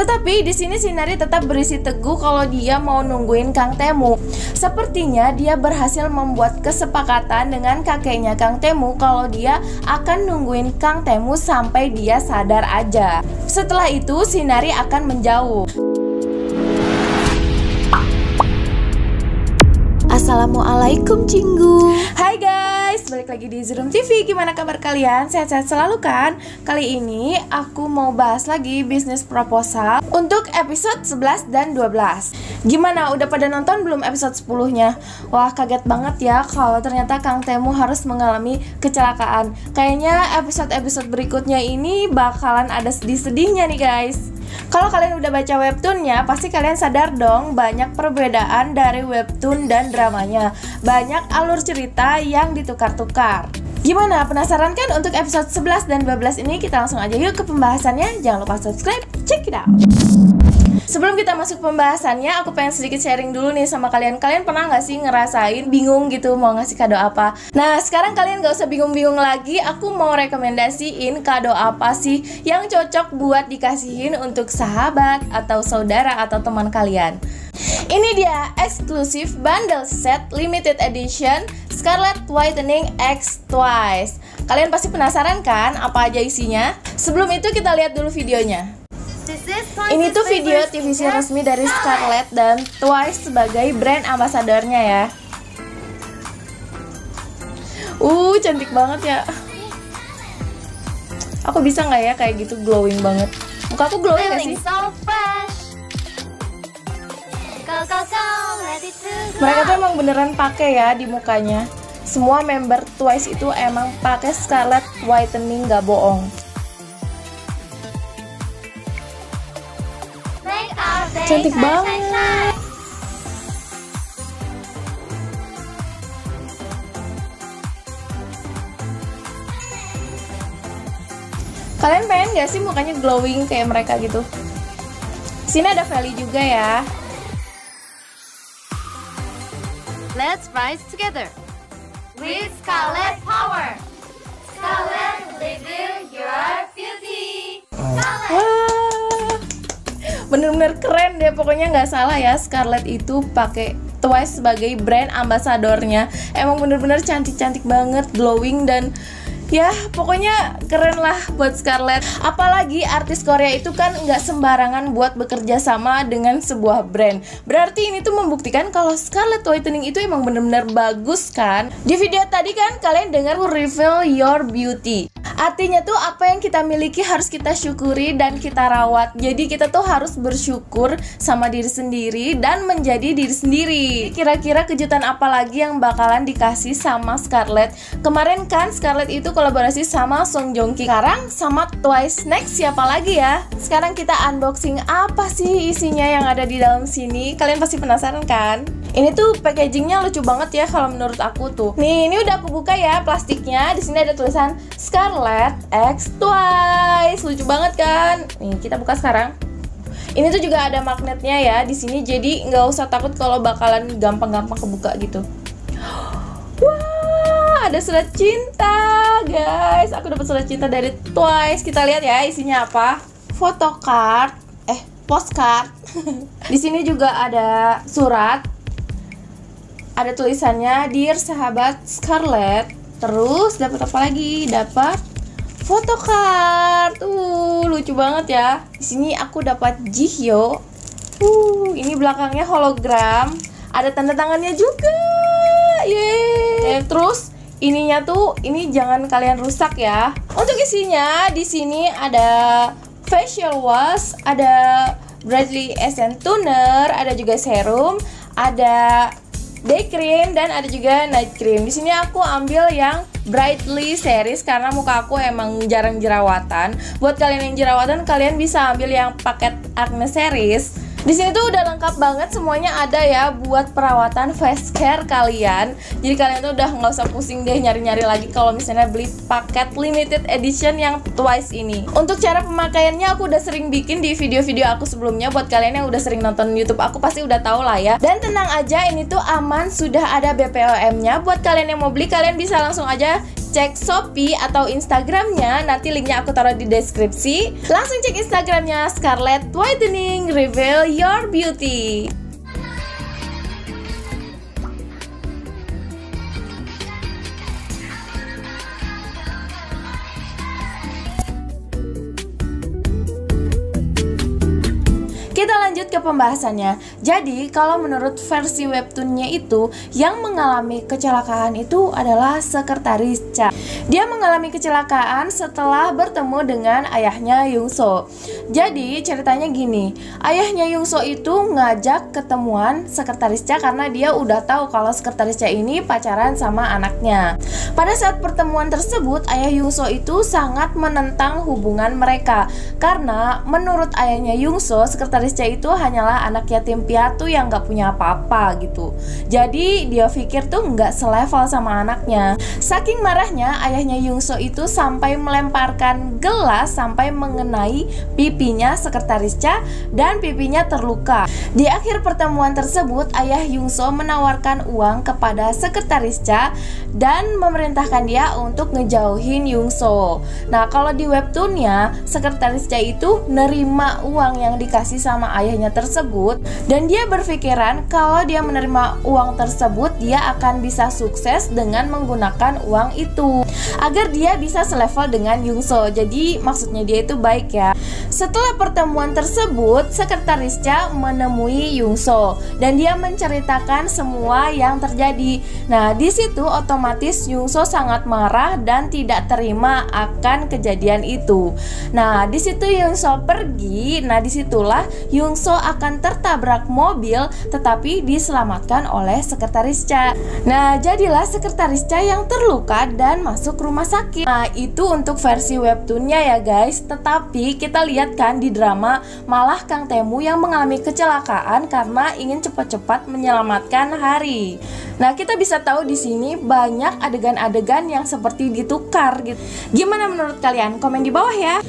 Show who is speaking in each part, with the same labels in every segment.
Speaker 1: Tetapi di sini Sinari tetap berisi teguh kalau dia mau nungguin Kang Temu. Sepertinya dia berhasil membuat kesepakatan dengan kakeknya Kang Temu kalau dia akan nungguin Kang Temu sampai dia sadar aja. Setelah itu Sinari akan menjauh. Assalamualaikum Cinggu. Hai guys, balik lagi di Zerum TV. Gimana kabar kalian? Sehat-sehat selalu kan? Kali ini aku mau bahas lagi bisnis proposal untuk episode 11 dan 12. Gimana? Udah pada nonton belum episode 10-nya? Wah, kaget banget ya kalau ternyata Kang Temu harus mengalami kecelakaan. Kayaknya episode-episode berikutnya ini bakalan ada sedih-sedihnya nih guys. Kalau kalian udah baca webtoonnya, pasti kalian sadar dong banyak perbedaan dari webtoon dan dramanya. Banyak alur cerita yang ditukar-tukar. Gimana? Penasaran kan untuk episode 11 dan 12 ini? Kita langsung aja yuk ke pembahasannya. Jangan lupa subscribe, check it out. Sebelum kita masuk pembahasannya, aku pengen sedikit sharing dulu nih sama kalian. Kalian pernah gak sih ngerasain bingung gitu mau ngasih kado apa? Nah, sekarang kalian gak usah bingung-bingung lagi. Aku mau rekomendasiin kado apa sih yang cocok buat dikasihin untuk sahabat atau saudara atau teman kalian. Ini dia eksklusif bundle set limited edition Scarlet Whitening X Twice. Kalian pasti penasaran kan apa aja isinya? Sebelum itu kita lihat dulu videonya. Ini tuh video TVC resmi dari Scarlet dan Twice sebagai brand ambasadornya ya. Cantik banget ya. Aku bisa nggak ya kayak gitu glowing banget? Muka aku glowing nggak sih? Mereka tuh emang beneran pakai ya di mukanya. Semua member Twice itu emang pakai Scarlet Whitening, nggak bohong. Cantik banget. Kalian pengen gak sih mukanya glowing kayak mereka gitu? Sini ada Feli juga ya.
Speaker 2: Let's rise together with Scarlet Power. Scarlet, reveal your beauty.
Speaker 1: Bener-bener keren deh, pokoknya nggak salah ya. Scarlet itu pakai Twice sebagai brand ambasadornya. Emang bener-bener cantik-cantik banget, glowing, dan ya pokoknya keren lah buat Scarlet. Apalagi artis Korea itu kan nggak sembarangan buat bekerja sama dengan sebuah brand. Berarti ini tuh membuktikan kalau Scarlet Whitening itu emang bener-bener bagus kan. Di video tadi kan kalian dengar reveal your beauty. Artinya tuh apa yang kita miliki harus kita syukuri dan kita rawat. Jadi kita tuh harus bersyukur sama diri sendiri dan menjadi diri sendiri. Kira-kira kejutan apa lagi yang bakalan dikasih sama Scarlet? Kemarin kan Scarlet itu kolaborasi sama Song Joong Ki. Sekarang sama Twice. Next siapa lagi ya? Sekarang kita unboxing apa sih isinya yang ada di dalam sini. Kalian pasti penasaran kan? Ini tuh packagingnya lucu banget ya kalau menurut aku tuh. Nih, ini udah aku buka ya plastiknya. Di sini ada tulisan Scarlet X Twice. Lucu banget kan? Nih, kita buka sekarang. Ini tuh juga ada magnetnya ya di sini. Jadi nggak usah takut kalau bakalan gampang-gampang kebuka gitu. Wah, ada surat cinta, guys. Aku dapat surat cinta dari Twice. Kita lihat ya isinya apa. Photocard, postcard. Di sini juga ada surat. Ada tulisannya Dear sahabat Scarlet. Terus dapat apa lagi? Dapat photocard. Lucu banget ya. Di sini aku dapat Jihyo. Ini belakangnya hologram. Ada tanda tangannya juga. Yeay. Terus ininya tuh, ini jangan kalian rusak ya. Untuk isinya di sini ada facial wash, ada Bradley Essence Toner, ada juga serum, ada day cream, dan ada juga night cream. Di sini aku ambil yang Brightly series karena muka aku emang jarang jerawatan. Buat kalian yang jerawatan, kalian bisa ambil yang paket Acne series. Di sini tuh udah lengkap banget, semuanya ada ya buat perawatan face care kalian. Jadi kalian tuh udah nggak usah pusing deh nyari-nyari lagi kalau misalnya beli paket limited edition yang Twice ini. Untuk cara pemakaiannya aku udah sering bikin di video-video aku sebelumnya. Buat kalian yang udah sering nonton YouTube aku pasti udah tahu lah ya. Dan tenang aja, ini tuh aman, sudah ada BPOM-nya. Buat kalian yang mau beli, kalian bisa langsung aja cek Shopee atau Instagramnya, nanti linknya aku taruh di deskripsi. Langsung cek Instagramnya Scarlett Whitening Reveal Your Beauty. Kita lanjut ke pembahasannya. Jadi, kalau menurut versi webtoonnya itu, yang mengalami kecelakaan itu adalah Sekretaris Cha. Dia mengalami kecelakaan setelah bertemu dengan ayahnya Yungso. Jadi, ceritanya gini, ayahnya Yungso itu ngajak ketemuan Sekretaris Cha karena dia udah tahu kalau Sekretaris Cha ini pacaran sama anaknya. Pada saat pertemuan tersebut, ayah Yungso itu sangat menentang hubungan mereka karena menurut ayahnya Yungso, Sekretaris Cha itu hanyalah anak yatim piatu yang gak punya apa-apa gitu. Jadi dia pikir tuh gak selevel sama anaknya. Saking marahnya, ayahnya Yungso itu sampai melemparkan gelas sampai mengenai pipinya Sekretaris Cha dan pipinya terluka. Di akhir pertemuan tersebut, ayah Yungso menawarkan uang kepada Sekretaris Cha dan memerintahkan dia untuk ngejauhin Yungso. Nah, kalau di webtoonnya, Sekretaris Cha itu nerima uang yang dikasih sama ayahnya tersebut dan dia berpikiran kalau dia menerima uang tersebut dia akan bisa sukses dengan menggunakan uang itu agar dia bisa selevel dengan Yungso. Jadi maksudnya dia itu baik ya. Setelah pertemuan tersebut, Sekretaris Cha menemui Yungso dan dia menceritakan semua yang terjadi. Nah, di situ otomatis Yungso sangat marah dan tidak terima akan kejadian itu. Nah, di situ Yungso pergi. Nah, disitulah Yungso akan tertabrak mobil tetapi diselamatkan oleh Sekretaris Cha. Nah, jadilah Sekretaris Cha yang terluka dan masuk rumah sakit. Nah, itu untuk versi webtoonnya ya guys. Tetapi kita lihat kan di drama malah Kang Tae-moo yang mengalami kecelakaan karena ingin cepat-cepat menyelamatkan Hari. Nah, kita bisa tahu di sini banyak adegan-adegan yang seperti ditukar gitu. Gimana menurut kalian? Komen di bawah ya.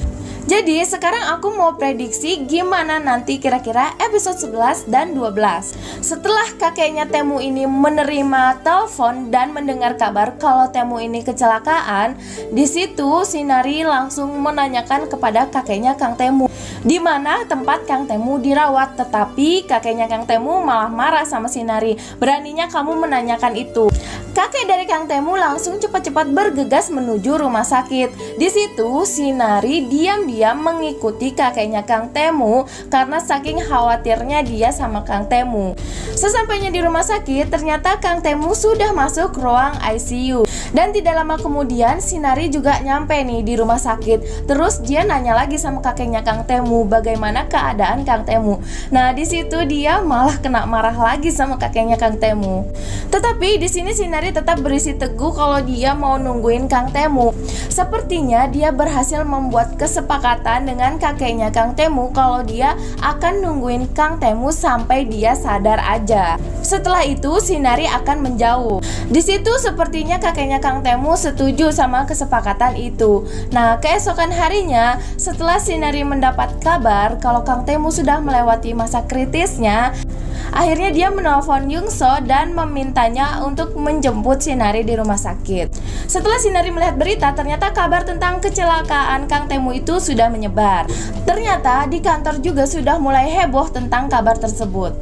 Speaker 1: Jadi sekarang aku mau prediksi gimana nanti kira-kira episode 11 dan 12. Setelah kakeknya Tae-moo ini menerima telepon dan mendengar kabar kalau Tae-moo ini kecelakaan, di situ Sinari langsung menanyakan kepada kakeknya Kang Tae-moo di mana tempat Kang Tae-moo dirawat. Tetapi kakeknya Kang Tae-moo malah marah sama Sinari. Beraninya kamu menanyakan itu. Kakek dari Kang Tae-moo langsung cepat-cepat bergegas menuju rumah sakit. Di situ Sinari diam-diam mengikuti kakeknya Kang Tae-moo karena saking khawatirnya dia sama Kang Tae-moo. Sesampainya di rumah sakit, ternyata Kang Tae-moo sudah masuk ruang ICU. Dan tidak lama kemudian Sinari juga nyampe nih di rumah sakit. Terus dia nanya lagi sama kakeknya Kang Tae-moo bagaimana keadaan Kang Tae-moo. Nah, di situ dia malah kena marah lagi sama kakeknya Kang Tae-moo. Tetapi di sini Sinari tetap berisi teguh kalau dia mau nungguin Kang Tae-moo. Sepertinya dia berhasil membuat kesepakatan dengan kakeknya Kang Tae-moo kalau dia akan nungguin Kang Tae-moo sampai dia sadar aja. Setelah itu Sinari akan menjauh. Di situ sepertinya kakeknya Kang Tae-moo setuju sama kesepakatan itu. Nah, keesokan harinya setelah Sinari mendapat kabar kalau Kang Tae-moo sudah melewati masa kritisnya, akhirnya dia menelpon Yungso dan memintanya untuk menjemput Sinari di rumah sakit. Setelah Sinari melihat berita, ternyata kabar tentang kecelakaan Kang Tae-moo itu sudah menyebar. Ternyata di kantor juga sudah mulai heboh tentang kabar tersebut.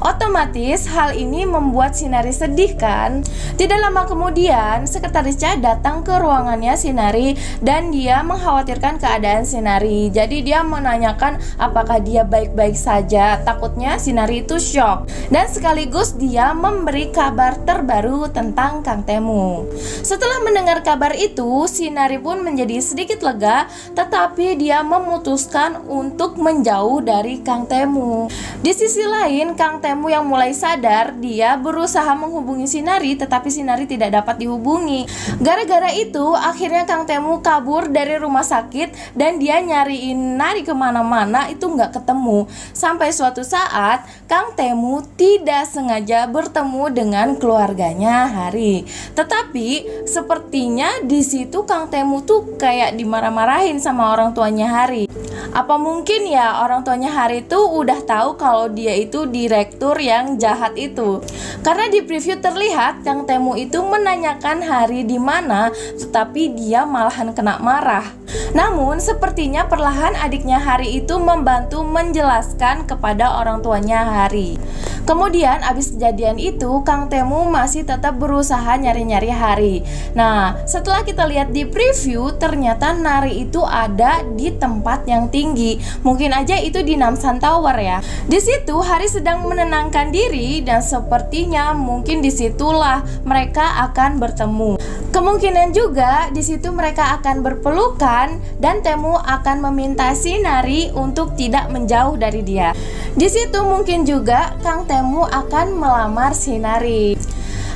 Speaker 1: Otomatis hal ini membuat Sinari sedih kan. Tidak lama kemudian Sekretaris Cha datang ke ruangannya Sinari dan dia mengkhawatirkan keadaan Sinari. Jadi dia menanyakan apakah dia baik-baik saja. Takutnya Sinari itu shock. Dan sekaligus dia memberi kabar terbaru tentang Kang Tae-moo. Setelah mendengar kabar itu, Sinari pun menjadi sedikit lega, tetapi dia memutuskan untuk menjauh dari Kang Tae-moo. Di sisi lain, Kang Tae-moo yang mulai sadar, dia berusaha menghubungi Sinari tetapi Sinari tidak dapat dihubungi. Gara-gara itu akhirnya Kang Tae-moo kabur dari rumah sakit dan dia nyariin Nari kemana-mana itu nggak ketemu. Sampai suatu saat Kang Tae-moo tidak sengaja bertemu dengan keluarganya Hari. Tetapi sepertinya di situ Kang Tae-moo tuh kayak dimarah-marahin sama orang tuanya Hari. Apa mungkin ya orang tuanya Hari itu udah tahu kalau dia itu direkrut direktur yang jahat itu. Karena di preview terlihat Kang Temu itu menanyakan hari di mana, tetapi dia malahan kena marah. Namun sepertinya perlahan adiknya Hari itu membantu menjelaskan kepada orang tuanya Hari. Kemudian abis kejadian itu Kang Temu masih tetap berusaha nyari-nyari Hari. Nah, setelah kita lihat di preview, ternyata Nari itu ada di tempat yang tinggi. Mungkin aja itu di Namsan Tower ya. Di situ Hari sedang menenangkan diri dan sepertinya mungkin disitulah mereka akan bertemu. Kemungkinan juga di situ mereka akan berpelukan dan Temu akan meminta si Nari untuk tidak menjauh dari dia. Di situ mungkin juga Kang Temu akan melamar si Nari.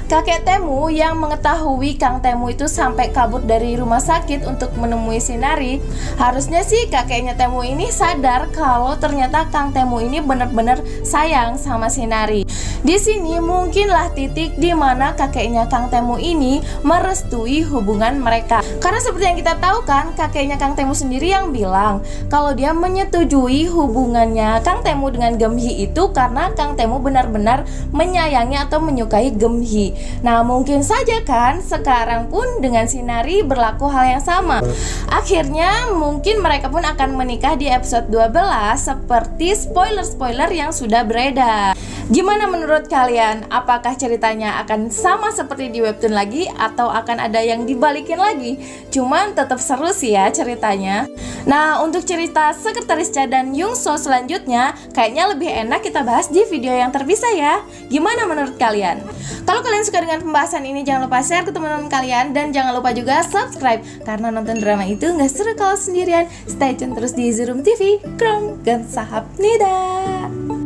Speaker 1: Kakek Temu yang mengetahui Kang Temu itu sampai kabur dari rumah sakit untuk menemui si Nari, harusnya sih kakeknya Temu ini sadar kalau ternyata Kang Temu ini benar-benar sayang sama si Nari. Di sini mungkinlah titik di mana kakeknya Kang Temu ini merestui hubungan mereka. Karena seperti yang kita tahu kan, kakeknya Kang Temu sendiri yang bilang kalau dia menyetujui hubungannya Kang Temu dengan Gemhi itu karena Kang Temu benar-benar menyayangi atau menyukai Gemhi. Nah, mungkin saja kan sekarang pun dengan si Nari berlaku hal yang sama. Akhirnya mungkin mereka pun akan menikah di episode 12 seperti spoiler-spoiler yang sudah beredar. Gimana menurut kalian? Apakah ceritanya akan sama seperti di webtoon lagi atau akan ada yang dibalikin lagi? Cuman tetap seru sih ya ceritanya. Nah, untuk cerita Sekretaris Cha dan Youngso selanjutnya kayaknya lebih enak kita bahas di video yang terpisah ya. Gimana menurut kalian? Kalau kalian suka dengan pembahasan ini, jangan lupa share ke teman-teman kalian dan jangan lupa juga subscribe karena nonton drama itu nggak seru kalau sendirian. Stay tune terus di Zerum TV. Krong, Gamsahap Nida.